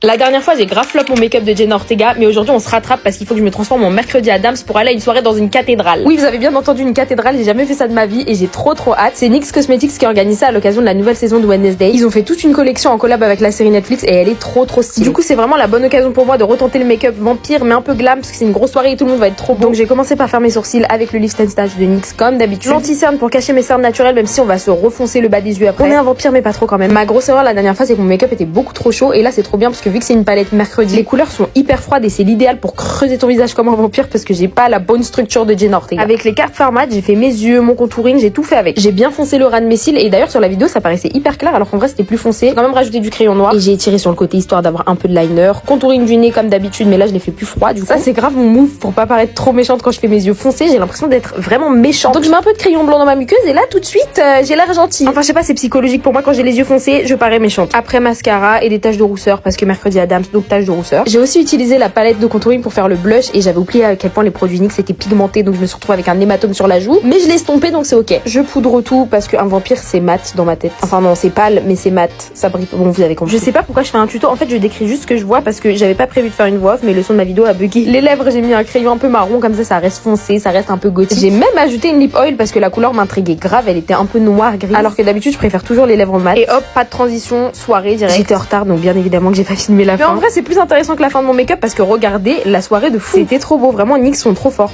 La dernière fois, j'ai grave flop mon make-up de Jenna Ortega, mais aujourd'hui on se rattrape parce qu'il faut que je me transforme en Mercredi Adams pour aller à une soirée dans une cathédrale. Oui, vous avez bien entendu, une cathédrale, j'ai jamais fait ça de ma vie et j'ai trop hâte. C'est NYX Cosmetics qui a organisé ça à l'occasion de la nouvelle saison de Wednesday. Ils ont fait toute une collection en collab avec la série Netflix et elle est trop stylée. Du coup, c'est vraiment la bonne occasion pour moi de retenter le make-up vampire mais un peu glam parce que c'est une grosse soirée et tout le monde va être trop beau. Donc j'ai commencé par faire mes sourcils avec le Lift and Stage de NYX comme d'habitude. L'anti-cerne pour cacher mes cernes naturelles même si on va se refoncer le bas des yeux après. On est un vampire mais pas trop quand même. Ma grosse erreur la dernière fois c'est que mon make-up était beaucoup trop chaud et là c'est trop bien parce que vu que c'est une palette mercredi, les couleurs sont hyper froides et c'est l'idéal pour creuser ton visage comme un vampire parce que j'ai pas la bonne structure de Jenna Ortega. Avec les cartes Farmat, j'ai fait mes yeux, mon contouring, j'ai tout fait avec. J'ai bien foncé le ras de mes cils et d'ailleurs sur la vidéo ça paraissait hyper clair alors qu'en vrai c'était plus foncé. J'ai quand même rajouté du crayon noir et j'ai étiré sur le côté histoire d'avoir un peu de liner. Contouring du nez comme d'habitude mais là je l'ai fait plus froid du coup. Ça c'est grave mon move pour pas paraître trop méchante quand je fais mes yeux foncés. J'ai l'impression d'être vraiment méchante. Donc je mets un peu de crayon blanc dans ma muqueuse et là tout de suite j'ai l'air gentille. Enfin je sais pas, c'est psychologique pour moi quand j'ai les yeux foncés, je parais méchante. Après mascara et des taches de rousseur parce que Mercredi Adams donc taches de rousseur. J'ai aussi utilisé la palette de contouring pour faire le blush et j'avais oublié à quel point les produits NYX étaient pigmentés donc je me suis retrouvée avec un hématome sur la joue. Mais je l'ai estompé donc c'est ok. Je poudre tout parce qu'un vampire c'est mat dans ma tête. Enfin non c'est pâle mais c'est mat. Ça brille. Bon vous avez compris. Je sais pas pourquoi je fais un tuto. En fait je décris juste ce que je vois parce que j'avais pas prévu de faire une voix off mais le son de ma vidéo a bugué. Les lèvres j'ai mis un crayon un peu marron comme ça reste foncé, ça reste un peu gothique. J'ai même ajouté une lip oil parce que la couleur m'intriguait grave. Elle était un peu noire grise alors que d'habitude je préfère toujours les lèvres mat. Et hop pas de transition soirée direct. J'étais en retard donc bien évidemment que j'ai pas filmé la fin. Mais en vrai c'est plus intéressant que la fin de mon make-up parce que regardez la soirée de fou. C'était trop beau, vraiment NYX sont trop forts.